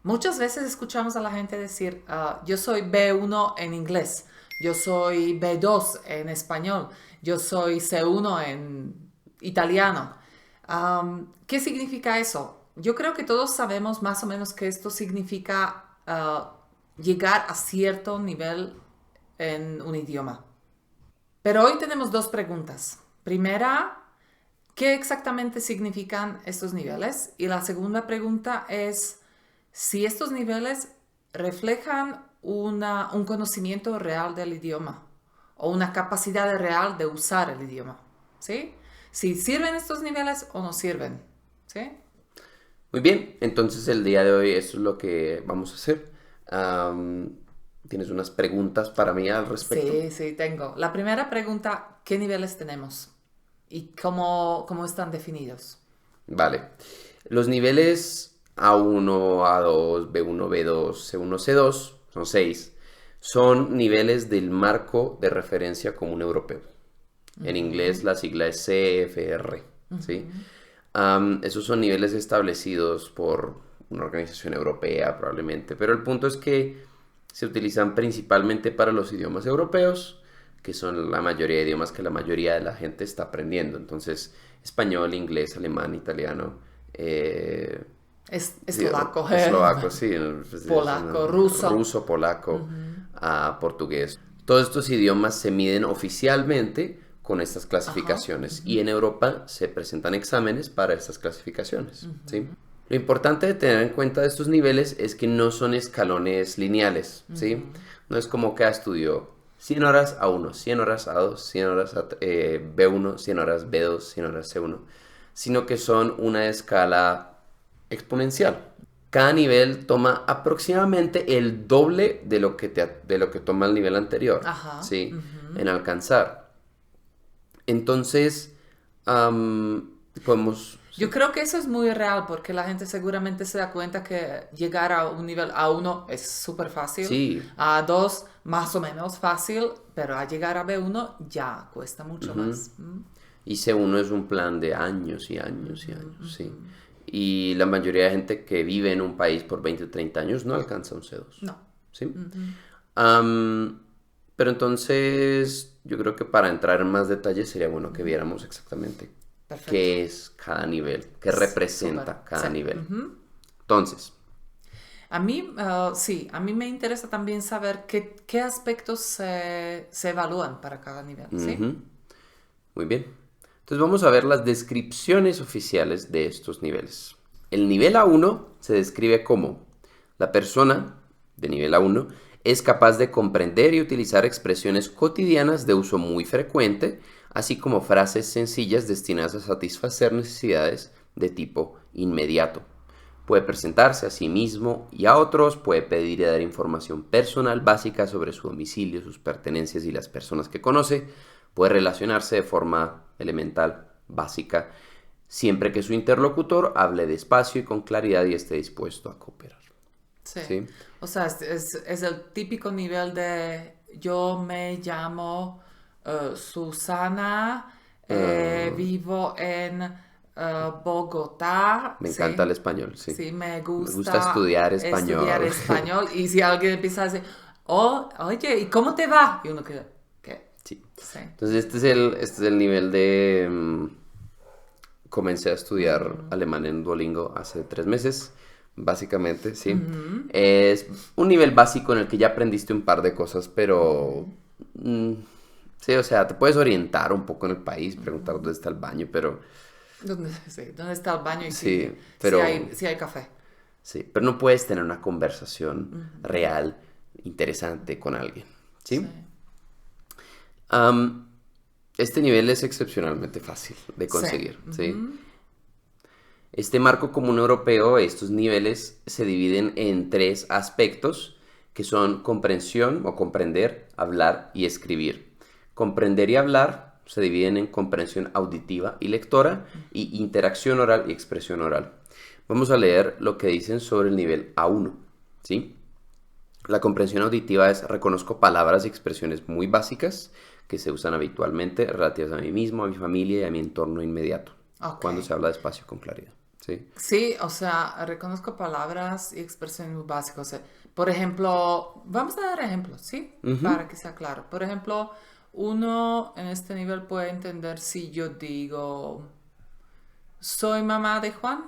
Muchas veces escuchamos a la gente decir, yo soy B1 en inglés, yo soy B2 en español, yo soy C1 en italiano. ¿Qué significa eso? Yo creo que todos sabemos más o menos que esto significa llegar a cierto nivel en un idioma. Pero hoy tenemos dos preguntas. Primera, ¿qué exactamente significan estos niveles? Y la segunda pregunta es si estos niveles reflejan un conocimiento real del idioma o una capacidad real de usar el idioma. ¿Sí? Si sirven estos niveles o no sirven. ¿Sí? Muy bien, entonces el día de hoy eso es lo que vamos a hacer. Am, ¿Tienes unas preguntas para mí al respecto? Sí, sí, tengo. La primera pregunta, ¿qué niveles tenemos? ¿Y cómo están definidos? Vale. Los niveles A1, A2, B1, B2, C1, C2, son 6. Son niveles del marco de referencia común europeo. En inglés la sigla es CFR, ¿sí? Esos son niveles establecidos por una organización europea probablemente, pero el punto es que se utilizan principalmente para los idiomas europeos, que son la mayoría de idiomas que la mayoría de la gente está aprendiendo. Entonces, español, inglés, alemán, italiano, sí, Eslovaco, eslovaco, sí, polaco, ruso. ruso, polaco, portugués. Todos estos idiomas se miden oficialmente con estas Ajá. clasificaciones y en Europa se presentan exámenes para estas clasificaciones, ¿sí? Lo importante de tener en cuenta de estos niveles es que no son escalones lineales, ¿sí? No es como que estudió 100 horas A1, 100 horas A2, 100 horas B1, 100 horas B2, 100 horas C1, sino que son una escala exponencial. Cada nivel toma aproximadamente el doble de lo que toma el nivel anterior, Ajá. ¿sí? En alcanzar. Entonces, podemos... Yo Sí. creo que eso es muy real porque la gente seguramente se da cuenta que llegar a un nivel A1 es súper fácil, Sí. a A2 más o menos fácil, pero a llegar a B1 ya cuesta mucho Ujú. más. Y C1 es un plan de años y años y años, sí. Y la mayoría de gente que vive en un país por 20 o 30 años no alcanza un C2, No. ¿sí? Am, pero entonces yo creo que para entrar en más detalle sería bueno que viéramos exactamente Perfecto. qué es cada nivel, qué Súper. representa Sí. cada nivel. Entonces, A mí, sí, a mí me interesa también saber qué aspectos se evalúan para cada nivel, ¿sí? ujú, muy bien. Entonces vamos a ver las descripciones oficiales de estos niveles. El nivel A1 se describe como la persona de nivel A1 es capaz de comprender y utilizar expresiones cotidianas de uso muy frecuente, así como frases sencillas destinadas a satisfacer necesidades de tipo inmediato. Puede presentarse a sí mismo y a otros, puede pedir y dar información personal básica sobre su domicilio, sus pertenencias y las personas que conoce, puede relacionarse de forma elemental, básica, siempre que su interlocutor hable despacio y con claridad y esté dispuesto a cooperar. Sí. ¿Sí? O sea, es el típico nivel de yo me llamo Susana, Ah, vivo en Bogotá, me encanta sí. el español, sí. Sí, me Me gusta gusta estudiar estudiar español. español. Y si alguien empieza a decir, oh, oye, ¿y cómo te va? Y uno queda, ¿qué? Sí. Sí. Entonces este es el nivel de... comencé a estudiar alemán en Duolingo hace 3 meses, básicamente, sí. Es un nivel básico en el que ya aprendiste un par de cosas, pero... sí, o sea, te puedes orientar un poco en el país, preguntar dónde está el baño, pero... Sí, ¿dónde está el baño y Sí, pero... si hay café? Sí, pero no puedes tener una conversación real, interesante con alguien, Sí. ¿sí? Am, este nivel es excepcionalmente fácil de Sí. conseguir, ¿sí? Este marco común europeo, estos niveles se dividen en tres aspectos que son comprensión o comprender, hablar y escribir. Comprender y hablar se dividen en comprensión auditiva y lectora y interacción oral y expresión oral. Vamos a leer lo que dicen sobre el nivel A1, ¿sí? La comprensión auditiva es reconozco palabras y expresiones muy básicas que se usan habitualmente relativas a mí mismo, a mi familia y a mi entorno inmediato, Ok. cuando se habla despacio con claridad. ¿sí? Sí, o sea, reconozco palabras y expresiones muy básicas. O sea, por ejemplo, vamos a dar ejemplos, ¿sí? Ujú. Para que sea claro. Por ejemplo, uno en este nivel puede entender si yo digo, soy mamá de Juan.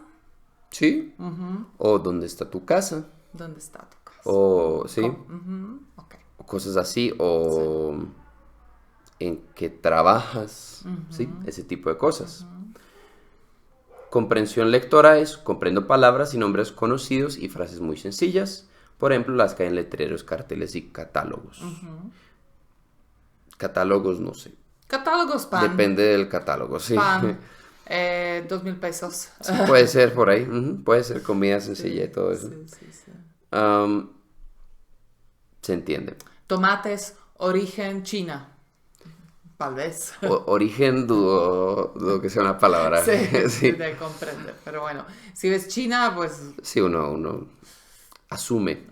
¿Sí? Ujú. O ¿dónde está tu casa? ¿Dónde está tu casa? O, ¿sí? Ujú. Ok, O cosas así, sí. o en qué trabajas, ¿sí? Ujú, Ese tipo de cosas. ujú. Comprensión lectora es comprendo palabras y nombres conocidos y frases muy sencillas, por ejemplo, las que hay en letreros, carteles y catálogos. Ujú. Catálogos, no sé. Catálogos pan. Depende del catálogo, sí. Pan. 2.000 pesos. Sí, puede ser por ahí. Ujú. Puede ser comida sencilla y Sí, todo eso. sí, sí, sí. Am, se entiende. Tomates, origen China. Tal vez. Origen dudo que sea una palabra. Sí, sí, Sí, te comprende. Pero bueno, si ves China, pues. sí, uno asume.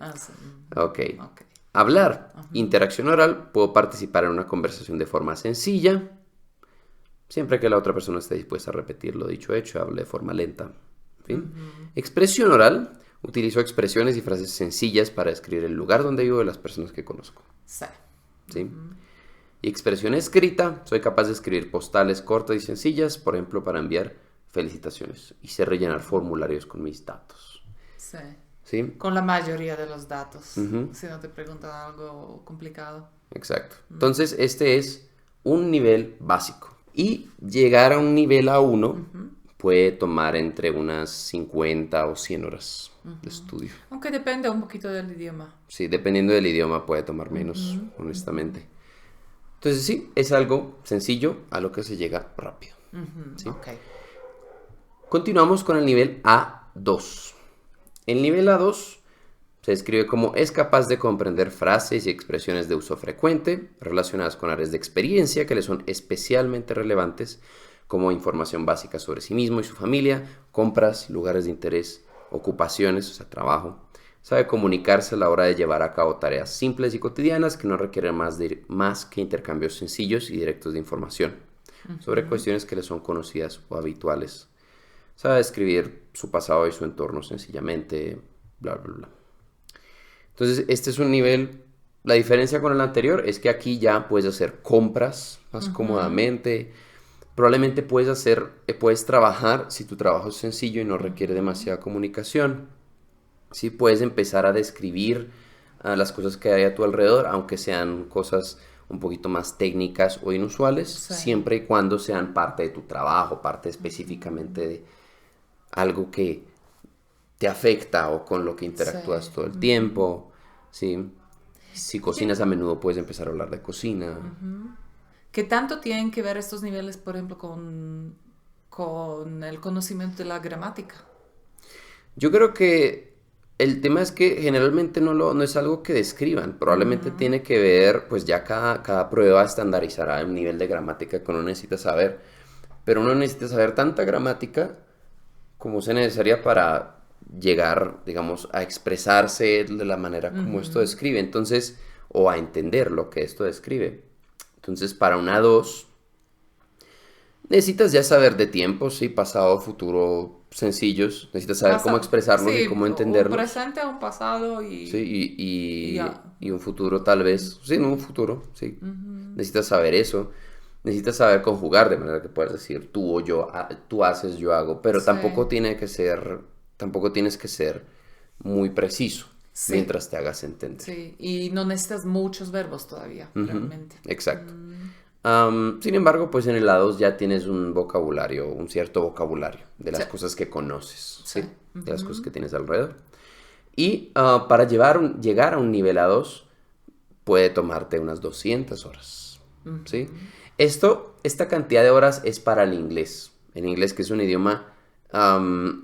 Ok. Ok. Hablar. Ujú. Interacción oral. Puedo participar en una conversación de forma sencilla, siempre que la otra persona esté dispuesta a repetir lo dicho hecho, hable de forma lenta. En fin. Ujú. Expresión oral. Utilizo expresiones y frases sencillas para describir el lugar donde vivo y las personas que conozco. Sí. ¿Sí? Y expresión escrita. Soy capaz de escribir postales cortas y sencillas, por ejemplo, para enviar felicitaciones. Y sé rellenar formularios con mis datos. Sí. ¿Sí? Con la mayoría de los datos. Ujú. Si no te preguntan algo complicado. Exacto. Entonces, este es un nivel básico. Y llegar a un nivel A1 puede tomar entre unas 50 o 100 horas de estudio. Aunque depende un poquito del idioma. Sí, dependiendo del idioma puede tomar menos, Ujú, honestamente. Entonces, sí, es algo sencillo a lo que se llega rápido. ujú. ¿Sí? Ok. Continuamos con el nivel A2. El nivel A2 se describe como es capaz de comprender frases y expresiones de uso frecuente relacionadas con áreas de experiencia que le son especialmente relevantes, como información básica sobre sí mismo y su familia, compras, lugares de interés, ocupaciones, o sea, trabajo. Sabe comunicarse a la hora de llevar a cabo tareas simples y cotidianas que no requieren más que intercambios sencillos y directos de información sobre cuestiones que le son conocidas o habituales. Sabe describir su pasado y su entorno sencillamente, bla, bla, bla. Entonces, este es un nivel. La diferencia con el anterior es que aquí ya puedes hacer compras más Ujú, cómodamente. Probablemente puedes trabajar si tu trabajo es sencillo y no requiere ujú. demasiada comunicación. Sí, puedes empezar a describir las cosas que hay a tu alrededor, aunque sean cosas un poquito más técnicas o inusuales, Sí. siempre y cuando sean parte de tu trabajo, parte específicamente de algo que te afecta o con lo que Sí. interactúas todo el Ujú. tiempo, ¿sí? Si ¿Y qué, cocinas a menudo puedes empezar a hablar de cocina. qué tanto tienen que ver estos niveles, por ejemplo, con el conocimiento de la gramática? Yo creo que el tema es que generalmente no es algo que describan, probablemente Ujú. tiene que ver, pues ya cada prueba estandarizará un nivel de gramática que uno necesita saber, pero uno necesita saber tanta gramática como sea necesaria para llegar, digamos, a expresarse de la manera como esto Ujú. describe, entonces, o a entender lo que esto describe. Entonces, para una 2 necesitas ya saber de tiempos, sí, pasado, futuro, sencillos. Necesitas saber cómo expresarlos y Sí, cómo un entenderlos. presente, un pasado Sí, y ya. y un futuro tal vez. Sí, no, un futuro, sí. Necesitas saber eso. Necesitas saber conjugar de manera que puedas decir tú o yo, tú haces, yo hago. Pero Sí, tampoco tienes que ser muy preciso sí, mientras te hagas entender. sí. Y no necesitas muchos verbos todavía, Ujú, realmente. exacto. Sin embargo, pues en el A2 ya tienes un vocabulario, un cierto vocabulario de Sí, las cosas que conoces, sí. ¿sí? De las cosas que tienes alrededor. Y para llegar a un nivel A2 puede tomarte unas 200 horas, ¿sí? Esta cantidad de horas es para el inglés. El inglés que es un idioma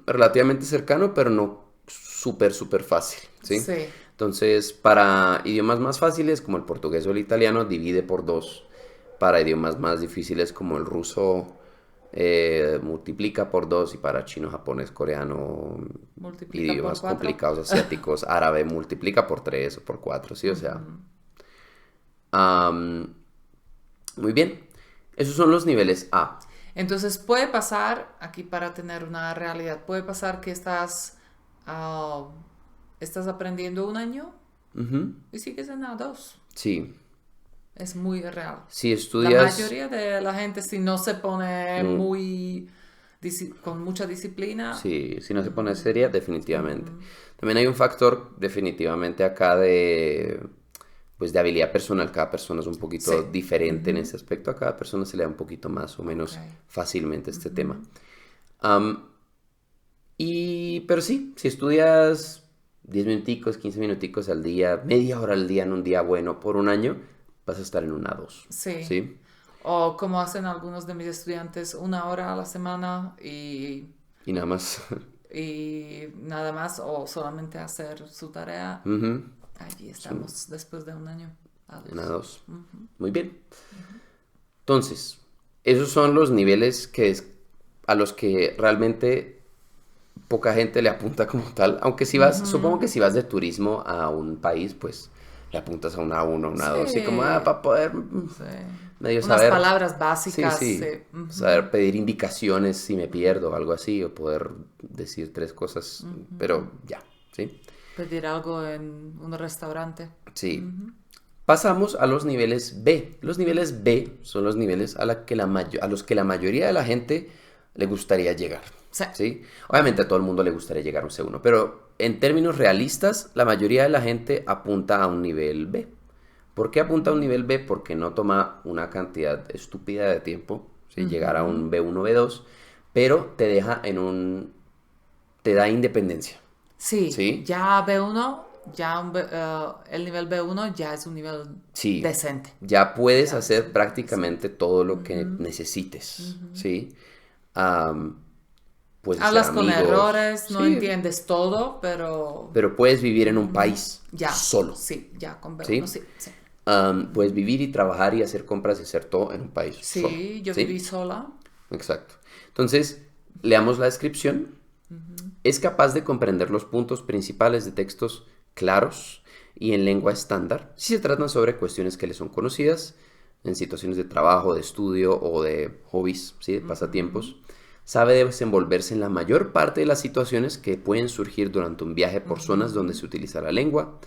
relativamente cercano, pero no súper fácil, ¿sí? Sí. Entonces, para idiomas más fáciles como el portugués o el italiano, divide por dos. Para idiomas más difíciles como el ruso, multiplica por dos. Y para chino, japonés, coreano, Multiplica por idiomas 4. complicados asiáticos, árabe, multiplica por tres o por cuatro, ¿sí? O sea, am, muy bien. Esos son los niveles A. Entonces puede pasar, aquí para tener una realidad, puede pasar que estás aprendiendo un año Ujú. y sigues en A2. Sí. Es muy real. Si La estudias... mayoría de la gente, si no se pone mm, con mucha disciplina, sí, si no se pone seria, definitivamente. También hay un factor definitivamente acá de, pues de habilidad personal. Cada persona es un poquito sí. diferente en ese aspecto. A cada persona se le da un poquito más o Ok. menos fácilmente este tema. Am, pero sí, si estudias 10 minuticos, 15 minuticos al día, media hora al día en un día bueno por un año, vas a estar en un A2, Sí. ¿sí? O como hacen algunos de mis estudiantes, 1 hora a la semana Y nada más. y nada más, o solamente hacer su tarea. Ujú, Allí estamos después de un año. en A2. A2. Muy bien. Entonces, esos son los niveles a los que realmente poca gente le apunta como tal. Aunque si vas, supongo que si vas de turismo a un país, pues le apuntas a una A1, a una A2. Así como, Sí. para poder Sí. medio Unas saber. palabras Sí, básicas. sí. Sí. Saber pedir indicaciones si me pierdo o algo así, o poder decir tres cosas, pero ya, ¿sí? Pedir algo en un restaurante. Sí. Pasamos a los niveles B. Los niveles B son los niveles a los que la mayoría de la gente le gustaría llegar. Sí. ¿Sí? Obviamente a todo el mundo le gustaría llegar a un C1, pero en términos realistas, la mayoría de la gente apunta a un nivel B. ¿Por qué apunta a un nivel B? Porque no toma una cantidad estúpida de tiempo, ¿sí? Llegar a un B1, B2, pero te da independencia. Sí, ¿Sí? ya B1, el nivel B1 ya es un nivel Sí, decente. ya puedes Ya es un hacer nivel decente. prácticamente todo lo que necesites, ¿sí? Am, puedes hacer Hablas con amigos, errores, no sí, entiendes todo, pero pero puedes vivir en un país ya, solo, sí, ya con B1, ¿sí? sí, sí. Puedes vivir y trabajar y hacer compras y hacer todo en un país solo, Sí, yo viví ¿sí? sola. Exacto. Entonces, leamos la descripción. Es capaz de comprender los puntos principales de textos claros y en lengua estándar si se tratan sobre cuestiones que le son conocidas en situaciones de trabajo, de estudio o de hobbies, ¿sí? De pasatiempos. Sabe desenvolverse en la mayor parte de las situaciones que pueden surgir durante un viaje por zonas donde se utiliza la lengua.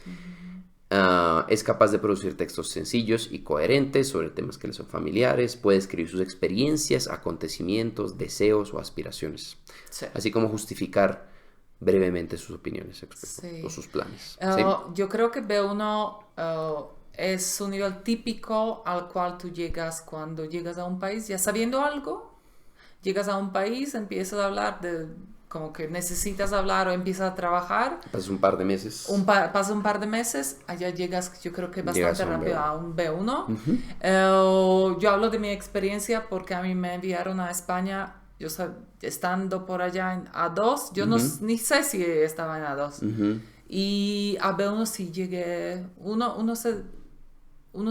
Es capaz de producir textos sencillos y coherentes sobre temas que le son familiares. Puede escribir sus experiencias, acontecimientos, deseos o aspiraciones, Sí. así como justificar brevemente sus opiniones Sí. o sus planes. ¿Sí? Yo creo que B1 es un nivel típico al cual tú llegas cuando llegas a un país ya sabiendo algo. Llegas a un país, empiezas a hablar de como que necesitas hablar o empiezas a trabajar. Pasas un par de meses, Pasa un par de meses, allá llegas, yo creo que llegas bastante a un rápido B1. a un B1. Yo hablo de mi experiencia porque a mí me enviaron a España, estando por allá en A2, yo no, ni sé si estaba en A2. Y a B1 sí llegué, uno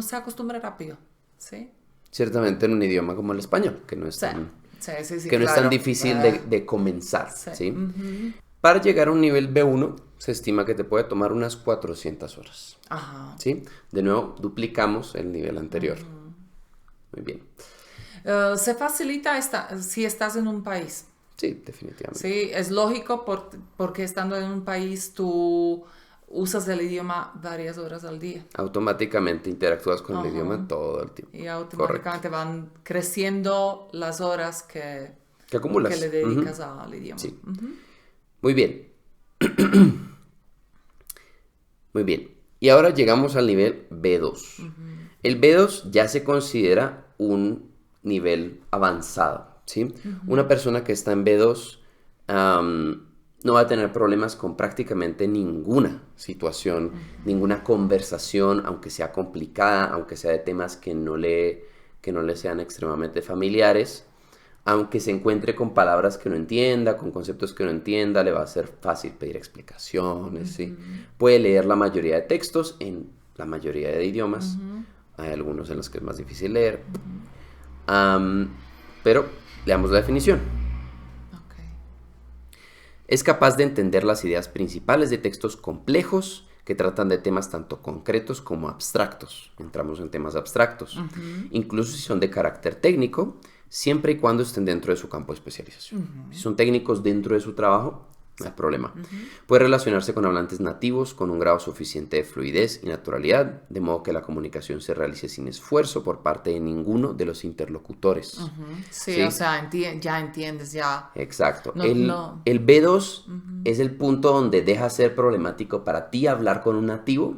se acostumbra rápido, ¿sí? Ciertamente en un idioma como el español, que no es Sí, tan, sí, que no es tan claro. difícil de comenzar. Sí. ¿Sí? Para llegar a un nivel B1 se estima que te puede tomar unas 400 horas. Ajá. ¿Sí? De nuevo, duplicamos el nivel anterior. Muy bien. Se facilita si estás en un país. Sí, definitivamente. Sí, es lógico porque estando en un país tú usas el idioma varias horas al día Automáticamente interactúas con el idioma todo el tiempo. y Correcto. automáticamente van creciendo las horas que acumulas. le dedicas al idioma. Sí. Muy bien. Muy bien. Y ahora llegamos al nivel B2. El B2 ya se considera un nivel avanzado, ¿sí? Una persona que está en B2 no va a tener problemas con prácticamente ninguna situación, ninguna conversación, aunque sea complicada, aunque sea de temas que no le sean extremadamente familiares. Aunque se encuentre con palabras que no entienda, con conceptos que no entienda, le va a ser fácil pedir explicaciones, ¿sí? Puede leer la mayoría de textos en la mayoría de idiomas. Hay algunos en los que es más difícil leer. Pero leamos la definición. Okay. Es capaz de entender las ideas principales de textos complejos que tratan de temas tanto concretos como abstractos. Entramos en temas abstractos. Incluso si son de carácter técnico, siempre y cuando estén dentro de su campo de especialización. Si son técnicos dentro de su trabajo, no hay problema. Puede relacionarse con hablantes nativos con un grado suficiente de fluidez y naturalidad, de modo que la comunicación se realice sin esfuerzo por parte de ninguno de los interlocutores. Sí, ¿Sí? o sea, ya entiendes, ya. Exacto. No, el, no. el B2 es el punto donde deja de ser problemático para ti hablar con un nativo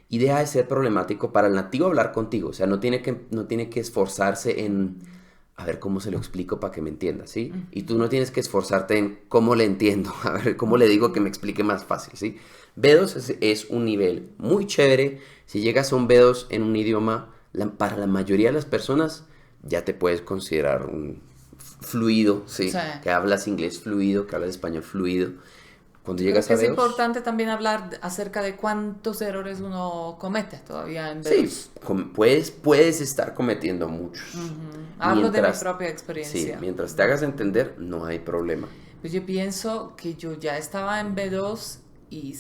y deja de ser problemático para el nativo hablar contigo. O sea, no tiene que esforzarse en... A ver cómo se lo explico para que me entienda, ¿sí? Y tú no tienes que esforzarte en cómo le entiendo, a ver cómo le digo que me explique más fácil, ¿sí? B2 es un nivel muy chévere. Si llegas a un B2 en un idioma, para la mayoría de las personas ya te puedes considerar un fluido, ¿sí? Sí. Que hablas inglés fluido, que hablas español fluido. Cuando Creo llegas que a es B2... importante también hablar acerca de cuántos errores uno comete todavía en Sí, B2. puedes estar cometiendo muchos. Hablo de mi propia Sí, experiencia. mientras te hagas entender, no hay problema. Pues yo pienso que yo ya estaba en B2 y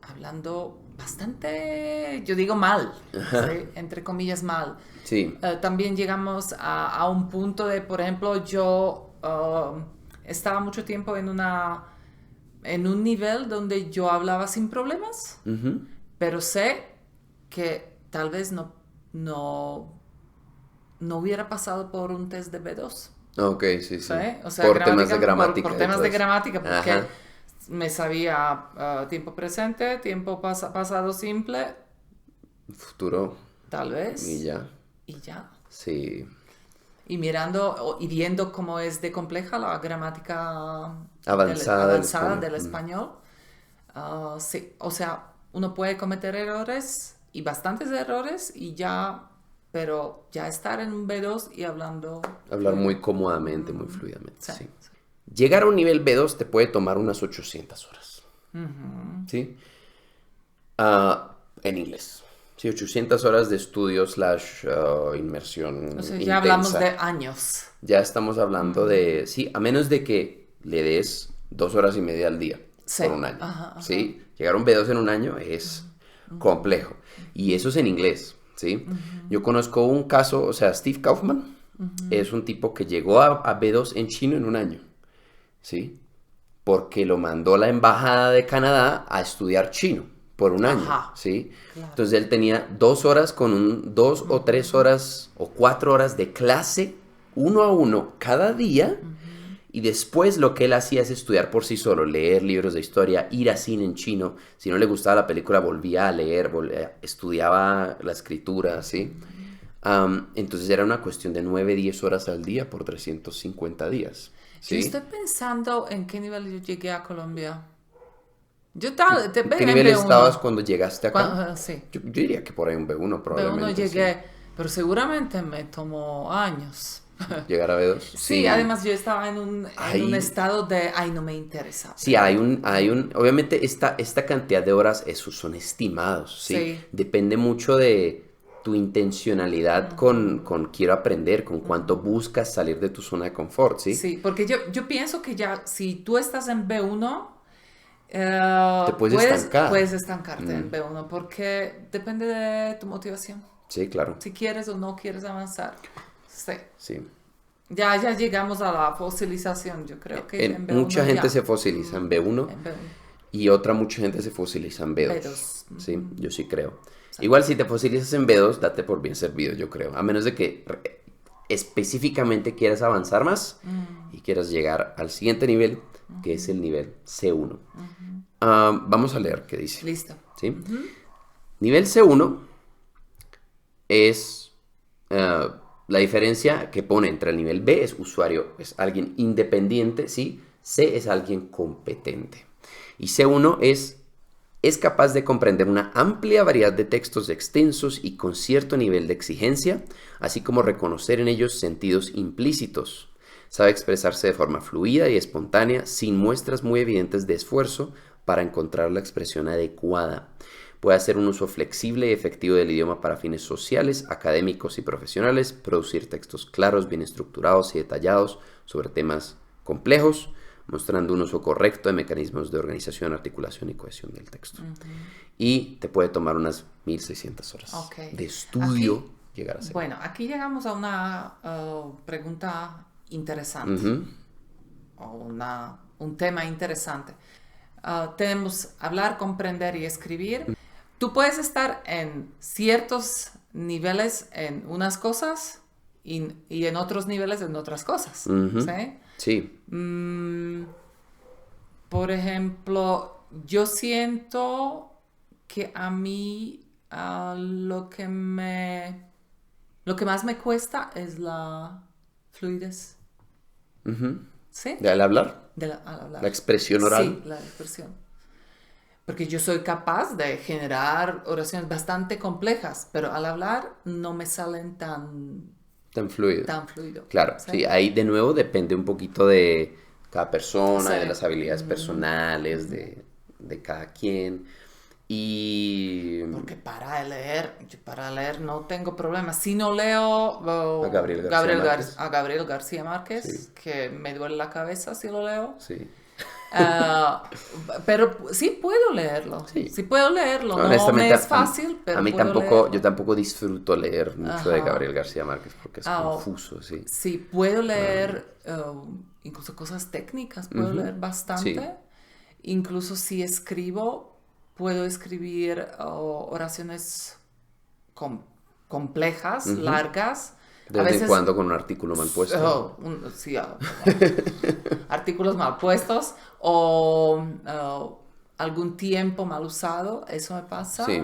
hablando bastante, yo digo mal, ¿sí? Entre comillas mal. Sí. También llegamos a un punto de, por ejemplo, yo estaba mucho tiempo en un nivel donde yo hablaba sin problemas, pero sé que tal vez no hubiera pasado por un test de B2. Ok, sí. ¿Sí? O sea, Por temas de gramática. Por temas de gramática, porque Ajá. me sabía tiempo presente, tiempo pasado simple, Futuro tal vez. y ya. Y ya. Sí. Y mirando y viendo cómo es de compleja la gramática Avanzada del español. Sí, o sea, uno puede cometer errores y bastantes errores y ya, pero ya estar en un B2 y hablando. Hablar muy cómodamente, muy fluidamente. Sí. Sí. Llegar a un nivel B2 te puede tomar unas 800 horas. ¿Sí? En inglés. Sí, 800 horas de estudio / inmersión O sea, ya intensa. hablamos de años. Ya estamos hablando de... Sí, a menos de que le des 2 horas y media al día por un año. Ajá. ¿Sí? Llegar a un B2 en un año es complejo. Y eso es en inglés, ¿sí? Yo conozco un caso, o sea, Steve Kaufman es un tipo que llegó a B2 en chino en un año, ¿sí? Porque lo mandó la embajada de Canadá a estudiar chino por un año, Ajá. ¿sí? Claro. Entonces él tenía 2 horas con 2 o 3 horas o 4 horas de clase 1 a 1 cada día. Y después lo que él hacía es estudiar por sí solo, leer libros de historia, ir a cine en chino. Si no le gustaba la película, volvía a leer, estudiaba la escritura, ¿sí? Entonces era una cuestión de 9-10 horas al día por 350 días, ¿sí? Yo estoy pensando en qué nivel yo llegué a Colombia. ¿Qué nivel estabas cuando llegaste acá? Sí. Yo diría que por ahí un B1 probablemente. B1 llegué, pero seguramente me tomó años. Llegar a B2. Sí, además yo estaba en un estado de, no me interesa. Sí, obviamente esta cantidad de horas son estimados, ¿sí? Sí. Depende mucho de tu intencionalidad con quiero aprender, con cuánto buscas salir de tu zona de confort, ¿sí? Sí, porque yo pienso que ya, si tú estás en B1, te puedes estancar. Puedes estancarte en B1 porque depende de tu motivación. Sí, claro. Si quieres o no quieres avanzar. Sí. Sí. Ya llegamos a la fosilización, yo creo que en B1 mucha gente ya. se fosiliza en B1 En B1. y mucha gente se fosiliza en B2. B2. Sí, yo sí creo. Igual si te fosilizas en B2, date por bien servido, yo creo. A menos de que específicamente quieras avanzar más y quieras llegar al siguiente nivel, que es el nivel C1. Vamos a leer qué dice. Listo. ¿Sí? Nivel C1 es la diferencia que pone entre el nivel B es usuario, es alguien independiente, ¿sí? C es alguien competente. Y C1 es capaz de comprender una amplia variedad de textos extensos y con cierto nivel de exigencia, así como reconocer en ellos sentidos implícitos. Sabe expresarse de forma fluida y espontánea, sin muestras muy evidentes de esfuerzo para encontrar la expresión adecuada. Puede hacer un uso flexible y efectivo del idioma para fines sociales, académicos y profesionales, producir textos claros, bien estructurados y detallados sobre temas complejos, mostrando un uso correcto de mecanismos de organización, articulación y cohesión del texto. Y te puede tomar unas 1600 horas de estudio llegar a ser? Bueno, aquí llegamos a una pregunta interesante, Ujú, o un tema interesante. Tenemos hablar, comprender y escribir. Tú puedes estar en ciertos niveles en unas cosas y en otros niveles en otras cosas, ujú. ¿sí? Sí. Mm, por ejemplo, yo siento que a mí lo que más me cuesta es la fluidez, Ujú. ¿sí? ¿Al hablar? Al hablar. La expresión Sí, oral. la expresión. Porque yo soy capaz de generar oraciones bastante complejas, pero al hablar no me salen Tan fluido. tan fluido, Claro, ¿sí? sí, ahí de nuevo depende un poquito de cada persona, Sí. de las habilidades personales, de cada quien. Y Porque para leer no tengo problemas. Si no leo a Gabriel García Márquez. A Gabriel García Sí, Márquez, que me duele la cabeza si lo leo. sí, Ah, pero sí. sí puedo leerlo. No me Honestamente, es fácil, a pero mí puedo tampoco, yo leerlo. tampoco disfruto leer mucho de Ajá. Gabriel García Márquez porque es Ah, confuso, sí. sí, puedo leer incluso cosas técnicas, puedo Ujú, leer sí. bastante. Incluso si escribo, puedo escribir oraciones com- complejas, Ujú. largas. De A vez en veces, cuando con un artículo mal puesto. sí, artículos mal puestos o algún tiempo mal usado, eso me pasa. Sí.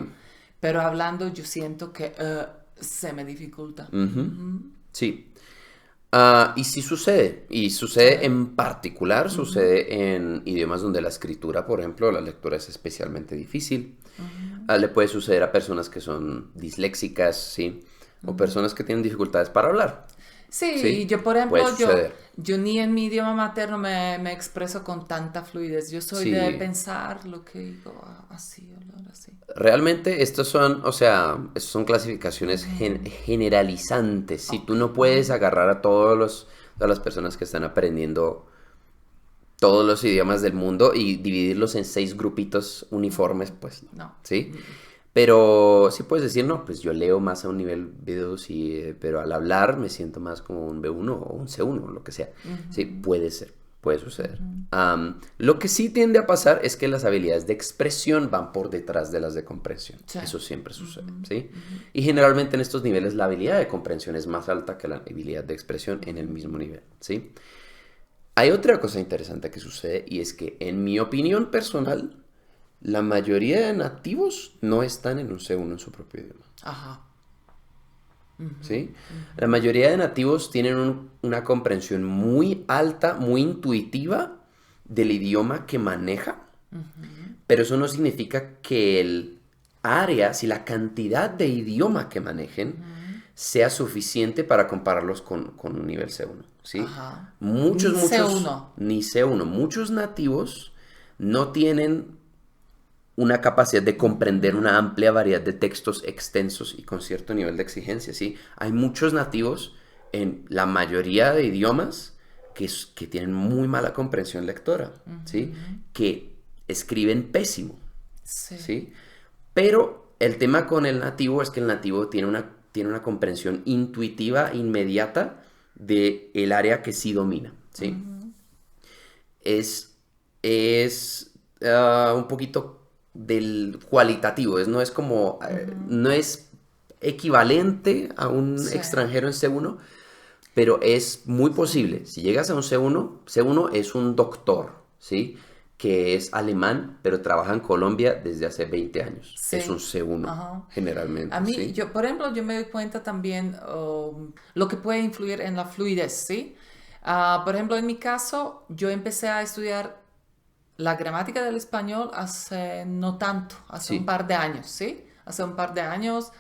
Pero hablando yo siento que se me dificulta. Ujú, Ujú. sí. Y sí sucede, y Sí. sucede en particular, Ujú, sucede en idiomas donde la escritura, por ejemplo, la lectura es especialmente difícil. ujú, Le puede suceder a personas que son disléxicas, ¿sí? O ujú. personas que tienen dificultades para hablar, Sí, ¿sí? yo por Puede ejemplo, suceder. yo ni en mi idioma materno me expreso con tanta fluidez. Yo soy de Sí. pensar lo que digo así, hablar así. Realmente estos son, o sea, estos son clasificaciones Ujú. generalizantes. Si tú Ok. no puedes agarrar a todas las personas que están aprendiendo todos los idiomas del mundo y dividirlos en 6 grupitos uniformes, pues no, No. ¿sí? Pero sí puedes decir, no, pues yo leo más a un nivel B2, pero al hablar me siento más como un B1 o un C1, lo que sea. Sí, Ujú, puede ser, puede suceder. ujú. Lo que sí tiende a pasar es que las habilidades de expresión van por detrás de las de comprensión. Sí. Eso siempre sucede, Ujú, ¿sí? ujú, Y generalmente en estos niveles la habilidad de comprensión es más alta que la habilidad de expresión en el mismo nivel, ¿sí? Hay otra cosa interesante que sucede y es que, en mi opinión personal, la mayoría de nativos no están en un C1 en su propio idioma, Ajá. Ujú, ¿sí? La ujú, mayoría de nativos tienen una comprensión muy alta, muy intuitiva del idioma que maneja, ujú, pero eso no significa que el área, si la cantidad de idioma que manejen ujú. sea suficiente para compararlos con un nivel C1, ¿sí? Ajá. Muchos, Ni sé muchos, uno. ni C1, muchos nativos no tienen una capacidad de comprender Ujú, una amplia variedad de textos extensos y con cierto nivel de exigencia, ¿sí? Hay muchos nativos en la mayoría de idiomas que tienen muy mala comprensión lectora, ¿sí? ujú. Que escriben pésimo, Sí. ¿sí? Pero el tema con el nativo es que el nativo tiene una comprensión intuitiva, inmediata, de el área que sí domina, ¿sí? Ujú, Es un poquito del cualitativo, no es como, ujú. no es equivalente a un Sí. extranjero en C1, pero es muy Sí. posible. Si llegas a un C1 es un doctor, ¿sí? Que es alemán, pero trabaja en Colombia desde hace 20 años. Es un Sí. C1, Ajá. A generalmente, mí, ¿sí? yo, por ejemplo, yo me doy cuenta también lo que puede influir en la fluidez, ¿sí? Por ejemplo, en mi caso, yo empecé a estudiar la gramática del español hace no tanto, hace un Sí. par de años, ¿sí? Hace un par de años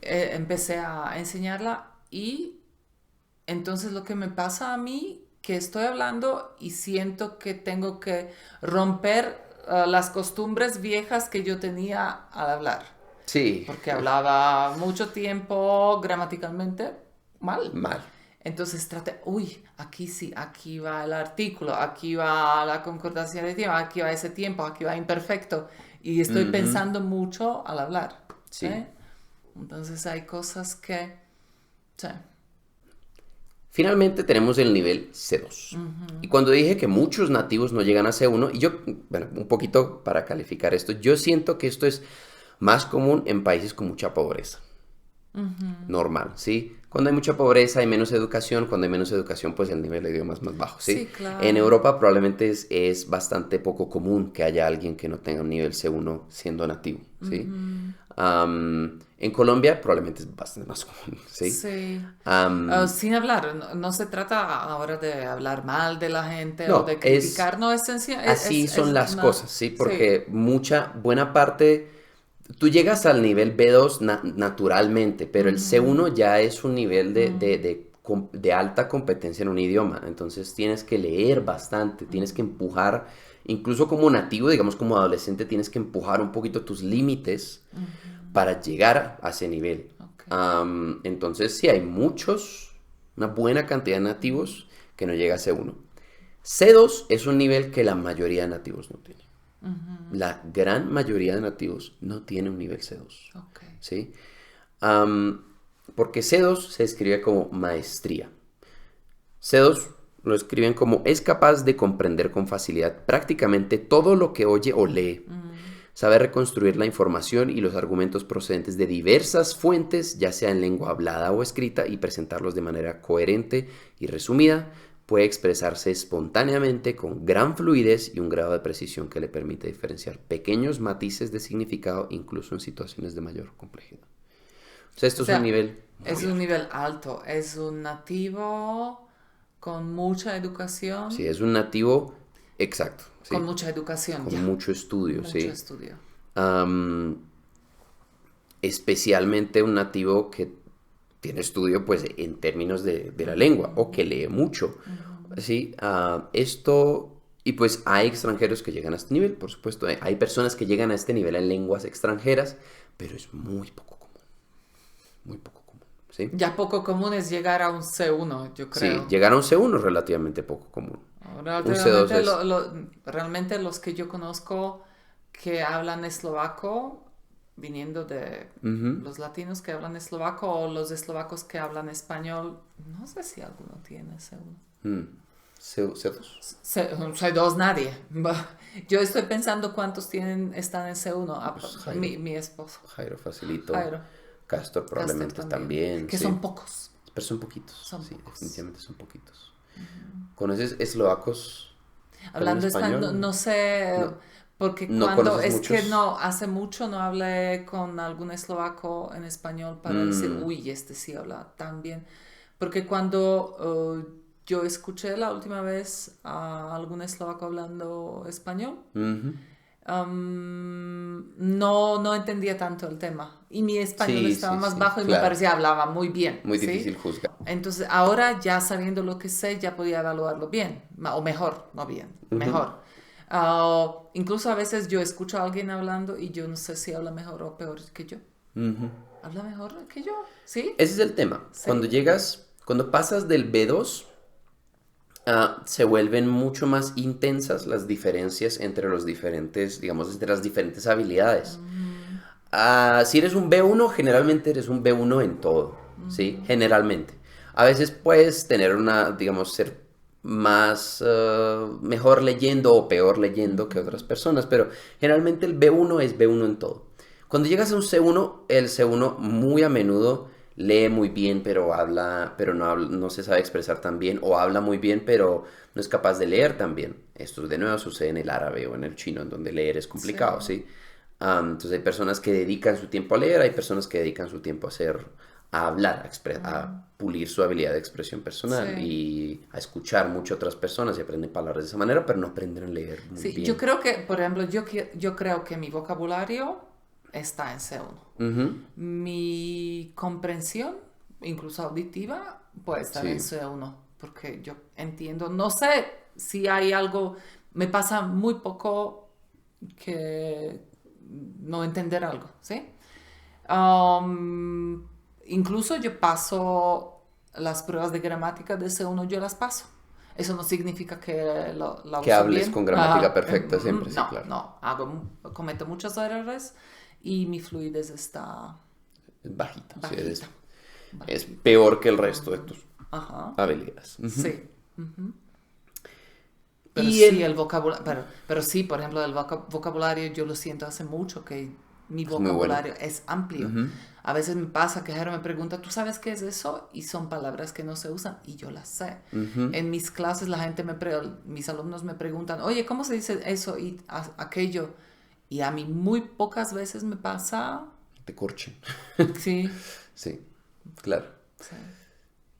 empecé a enseñarla y entonces lo que me pasa a mí, que estoy hablando y siento que tengo que romper las costumbres viejas que yo tenía al hablar, Sí, porque hablaba mucho tiempo gramaticalmente mal. mal. Entonces trate, uy, aquí sí, aquí va el artículo, aquí va la concordancia de tiempo, aquí va ese tiempo, aquí va imperfecto. Y estoy Ujú, pensando mucho al hablar, ¿sí? sí. Entonces hay cosas que... Sí. Finalmente tenemos el nivel C2. Y cuando dije que muchos nativos no llegan a C1, y yo, bueno, un poquito para calificar esto, yo siento que esto es más común en países con mucha pobreza. Normal, ¿sí? Cuando hay mucha pobreza hay menos educación, cuando hay menos educación pues el nivel de idioma es más bajo, ¿sí? Sí, claro. En Europa probablemente es bastante poco común que haya alguien que no tenga un nivel C1 siendo nativo, ¿sí? En Colombia probablemente es bastante más común, ¿sí? Sí. Am, Sin hablar, no se trata ahora de hablar mal de la gente o no, de criticar, no es sencillo, así son las cosas, ¿sí? Sí, Porque buena parte, tú llegas al nivel B2 naturalmente, pero el C1 ya es un nivel de alta competencia en un idioma, entonces tienes que leer bastante, tienes que empujar, incluso como nativo, digamos como adolescente, tienes que empujar un poquito tus límites para llegar a ese nivel. ok. Entonces sí, hay una buena cantidad de nativos que no llega a C1. C2 es un nivel que la mayoría de nativos no tiene. La gran mayoría de nativos no tiene un nivel C2. Ok. ¿Sí? Porque C2 se escribe como maestría. C2 lo escriben como es capaz de comprender con facilidad prácticamente todo lo que oye o lee. Sabe reconstruir la información y los argumentos procedentes de diversas fuentes, ya sea en lengua hablada o escrita, y presentarlos de manera coherente y resumida. Puede expresarse espontáneamente con gran fluidez y un grado de precisión que le permite diferenciar pequeños matices de significado incluso en situaciones de mayor complejidad. O sea, esto O es un sea, nivel es muy un alto. nivel alto, es un nativo con mucha Sí, educación, es un nativo exacto, con ¿sí? mucha educación, Con ya, mucho estudio, mucho ¿sí? estudio. Am, Especialmente un nativo que tiene estudio pues en términos de la lengua o que lee mucho, ¿sí? Esto, y pues hay extranjeros que llegan a este nivel, por supuesto, hay personas que llegan a este nivel en lenguas extranjeras, pero es muy poco común, ¿sí? Ya poco común es llegar a un C1, yo Sí, creo. llegar a un C1 es relativamente poco común. Un C2 Relativamente, es... realmente los que yo conozco que hablan eslovaco, viniendo de Ujú. los latinos que hablan eslovaco o los eslovacos que hablan español, no sé si alguno tiene C1. Mm. C2. C2 nadie. Yo estoy pensando cuántos están en C1. Pues Mi esposo, Jairo facilito. Jairo, Castor Caster probablemente también. también, Que sí. son pocos. Pero son poquitos, Son sí, pocos. definitivamente son poquitos. ¿Conoces eslovacos que hablan Hablando español, no, español? no sé, No, porque no cuando conoces es que muchos. no, hace mucho no hablé con algún eslovaco en español para decir, Mm, uy, este sí habla tan bien. Porque cuando yo escuché la última vez a algún eslovaco hablando español, ujú. no entendía tanto el tema. Y mi español Sí, estaba sí, más sí, bajo y me claro. parecía hablaba muy bien, Muy ¿sí? difícil juzgar. Entonces ahora ya sabiendo lo que sé, ya podía evaluarlo bien, o mejor, no bien, Ujú. mejor. Incluso a veces yo escucho a alguien hablando y yo no sé si habla mejor o peor que yo. Ujú. ¿Habla mejor que yo? ¿Sí? Ese es el tema. ¿Sí? Cuando pasas del B2, se vuelven mucho más intensas las diferencias entre los diferentes, digamos, entre las diferentes habilidades. Si eres un B1, generalmente eres un B1 en todo, ¿sí? Generalmente. A veces puedes tener digamos, ser mejor leyendo o peor leyendo que otras personas, pero generalmente el B1 es B1 en todo. Cuando llegas a un C1, el C1 muy a menudo lee muy bien, pero no se sabe expresar tan bien, o habla muy bien, pero no es capaz de leer tan bien. Esto de nuevo sucede en el árabe o en el chino, en donde leer es complicado, Sí. ¿sí? Entonces hay personas que dedican su tiempo a leer, hay personas que dedican su tiempo a hablar, a pulir su habilidad de expresión personal Sí. y a escuchar mucho a otras personas y aprenden palabras de esa manera, pero no aprenden a leer muy Sí, yo bien. creo que, por ejemplo, yo creo que mi vocabulario está en C1. Ujú. Mi comprensión, incluso auditiva, puede estar en Sí, C1, porque yo entiendo, no sé si hay algo, me pasa muy poco que no entender algo, ¿sí? Um, Incluso yo paso las pruebas de gramática de C1, yo las paso. Eso no significa que la que uso hables bien. con gramática perfecta siempre, sí, No, claro. no, cometo muchos errores y mi fluidez está Es bajita, sí, bajita. es peor que el resto de tus Ajá. habilidades. Sí. Pero Y sí, el vocabulario, pero sí, por ejemplo, el vocabulario yo lo siento hace mucho que mi es muy bueno. vocabulario es amplio. A veces me pasa que Jero me pregunta, ¿tú sabes qué es eso? Y son palabras que no se usan y yo las sé. En mis clases la gente mis alumnos me preguntan, oye, ¿cómo se dice eso y aquello? Y a mí muy pocas veces me pasa. Te corchen. Sí. Sí, claro. Sí.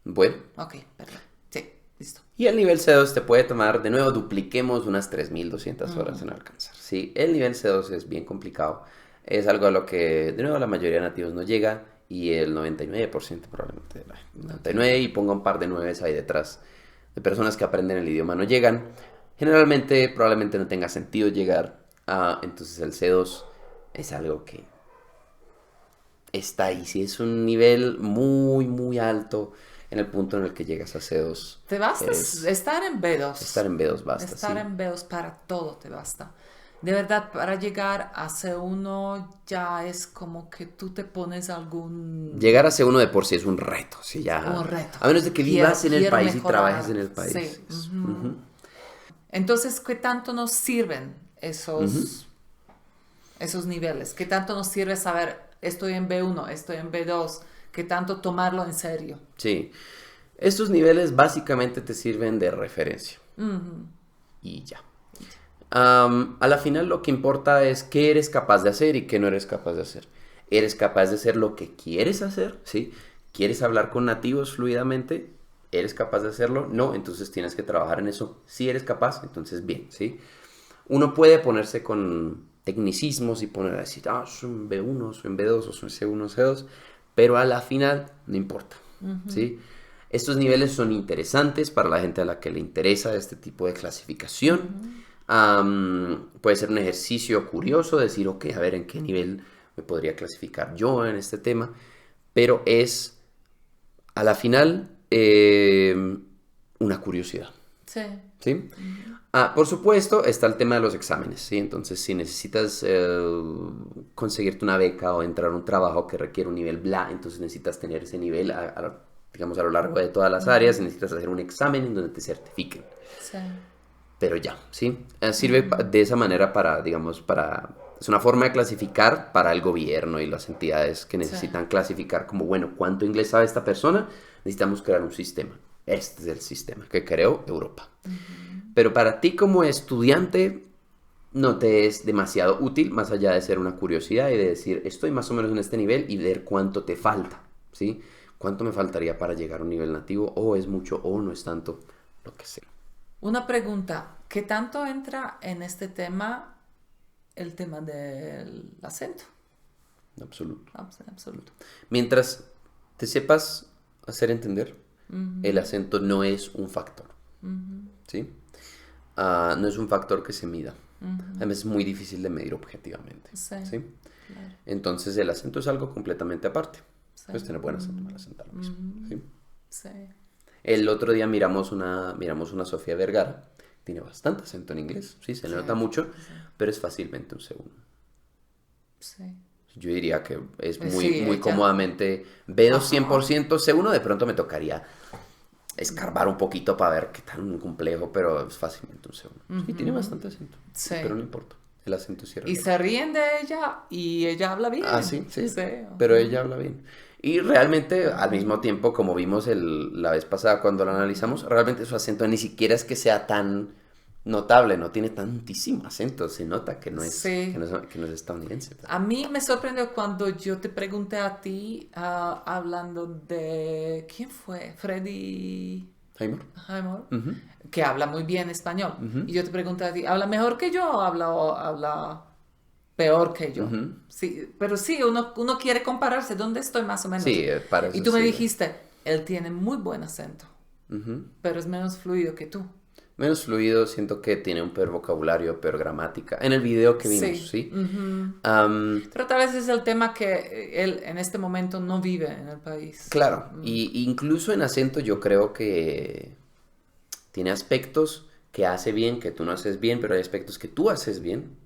Bueno. Ok, perdón. Sí, listo. Y el nivel C2 te puede tomar, de nuevo, dupliquemos unas 3.200 horas en alcanzar. Sí, el nivel C2 es bien complicado. Es algo a lo que, de nuevo, la mayoría de nativos no llega y el 99% probablemente de la gente. 99 y ponga un par de nueves ahí detrás de personas que aprenden el idioma no llegan. Generalmente, probablemente no tenga sentido llegar a, entonces el C2 es algo que está ahí. Si es un nivel muy, muy alto, en el punto en el que llegas a C2. Te basta estar en B2. Estar en B2 basta, Estar sí. en B2 para todo te basta. De verdad, para llegar a C1 ya es como que tú te pones algún... Llegar a C1 de por sí es un reto, sí, ya. Un reto. A menos de que vivas en el Quiero país mejorar. y trabajes en el país. Sí. Entonces, ¿qué tanto nos sirven esos niveles? ¿Qué tanto nos sirve saber, estoy en B1, estoy en B2? ¿Qué tanto tomarlo en serio? Sí. Estos niveles básicamente te sirven de referencia. Y ya. A la final lo que importa es qué eres capaz de hacer y qué no eres capaz de hacer. ¿Eres capaz de hacer lo que quieres hacer? ¿Sí? ¿Quieres hablar con nativos fluidamente? ¿Eres capaz de hacerlo? No, entonces tienes que trabajar en eso. Si eres capaz, entonces bien, ¿sí? Uno puede ponerse con tecnicismos y poner a decir, soy un B1, soy un B2 o soy C1, C2, pero a la final no importa, ¿sí? Estos niveles son interesantes para la gente a la que le interesa este tipo de clasificación. Puede ser un ejercicio curioso, decir, ok, a ver en qué nivel me podría clasificar yo en este tema, pero es a la final una curiosidad. Sí. ¿Sí? Por supuesto, está el tema de los exámenes, ¿sí? Entonces, si necesitas conseguirte una beca o entrar a un trabajo que requiere un nivel bla, entonces necesitas tener ese nivel, digamos, a lo largo de todas las áreas, necesitas hacer un examen en donde te certifiquen. Sí. Pero ya, ¿sí? Sirve de esa manera para, digamos, es una forma de clasificar para el gobierno y las entidades que necesitan clasificar como, bueno, ¿cuánto inglés sabe esta persona? Necesitamos crear un sistema. Este es el sistema que creó Europa. Pero para ti como estudiante no te es demasiado útil, más allá de ser una curiosidad y de decir, estoy más o menos en este nivel y ver cuánto te falta, ¿sí? ¿Cuánto me faltaría para llegar a un nivel nativo? O es mucho o no es tanto, lo que sea. Una pregunta, ¿qué tanto entra en este tema el tema del acento? Absoluto. Absoluto. Mientras te sepas hacer entender, el acento no es un factor, ¿sí? No es un factor que se mida. Además es muy difícil de medir objetivamente, ¿sí? Claro. Entonces el acento es algo completamente aparte. Sí. Puedes tener buen acento, mal acento, lo mismo, ¿sí? Sí. El otro día miramos una Sofía Vergara. Tiene bastante acento en inglés, sí, se le nota mucho, pero es fácilmente un C1. Sí. Yo diría que es Sí, muy cómodamente B2 100%, C1 de pronto me tocaría escarbar un poquito para ver qué tan complejo, pero es fácilmente un C1. Sí, tiene bastante acento, Sí. pero no importa, el acento cierra. Y se ríen de ella y ella habla bien. Sí, pero ella habla bien. Y realmente, al mismo tiempo, como vimos la vez pasada cuando la analizamos, realmente su acento ni siquiera es que sea tan notable, no tiene tantísimo acento, se nota que no es, que no es estadounidense. A mí me sorprendió cuando yo te pregunté a ti, hablando de, ¿quién fue? Freddie Highmore, que habla muy bien español. Y yo te pregunté a ti, ¿habla mejor que yo o habla peor que yo? Sí, pero sí, uno quiere compararse, ¿dónde estoy más o menos? Sí, para eso y tú me sí. dijiste, él tiene muy buen acento, pero es menos fluido que tú. Menos fluido, siento que tiene un peor vocabulario, peor gramática. En el video que vimos, ¿sí? Pero tal vez es el tema que él en este momento no vive en el país. Claro, y incluso en acento yo creo que tiene aspectos que hace bien, que tú no haces bien, pero hay aspectos que tú haces bien,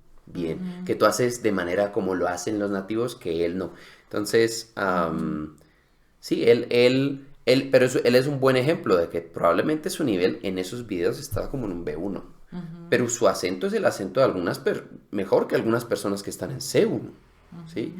que tú haces de manera como lo hacen los nativos, que él no. Entonces, Sí, pero él es un buen ejemplo de que probablemente su nivel en esos videos estaba como en un B1. Pero su acento es el acento de mejor que algunas personas que están en C1, ¿sí?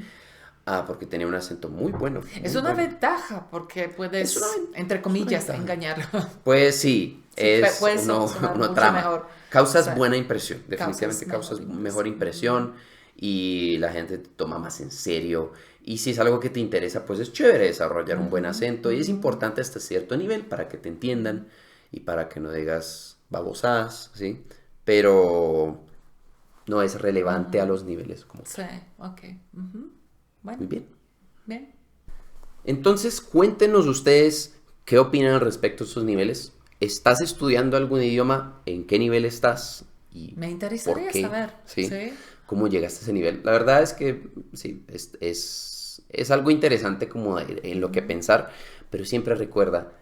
Porque tenía un acento muy bueno, Es muy una bueno. ventaja porque Es una, puedes, entre es una comillas, ventaja. engañarlo. Pues sí, Sí, puede sonar uno mucho trama. mejor. Causas Sí, buena impresión, causas definitivamente mejor causas mejor impresión. impresión y la gente te toma más en serio. Y si es algo que te interesa, pues es chévere desarrollar un buen acento y es importante hasta cierto nivel para que te entiendan y para que no digas babosadas, ¿sí? Pero no es relevante a los niveles como Sí, tal. ok. Muy Bueno, bien. bien. Entonces, cuéntenos ustedes qué opinan al respecto de estos niveles. ¿Estás estudiando algún idioma? ¿En qué nivel estás? ¿Y Me por interesaría qué? saber, ¿Sí? ¿sí? ¿Cómo llegaste a ese nivel? La verdad es que sí, es algo interesante como en lo que pensar, pero siempre recuerda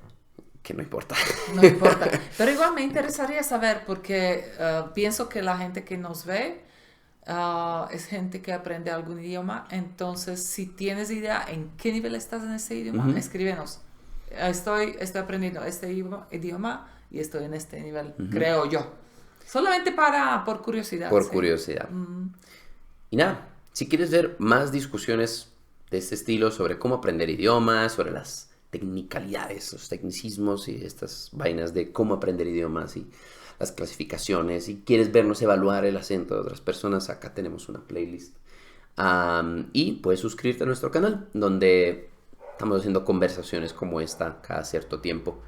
que no importa. No importa. Pero igual me interesaría saber porque pienso que la gente que nos ve es gente que aprende algún idioma. Entonces, si tienes idea en qué nivel estás en ese idioma, Ujú, escríbenos. Estoy aprendiendo este idioma y estoy en este nivel, ujú. creo yo. Solamente por curiosidad, Por ¿sí? curiosidad. Y nada, si quieres ver más discusiones de este estilo sobre cómo aprender idiomas, sobre las tecnicalidades, los tecnicismos y estas vainas de cómo aprender idiomas y las clasificaciones, si quieres vernos evaluar el acento de otras personas, acá tenemos una playlist. Y puedes suscribirte a nuestro canal, donde estamos haciendo conversaciones como esta cada cierto tiempo.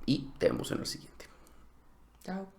Y te vemos en el siguiente. Chao.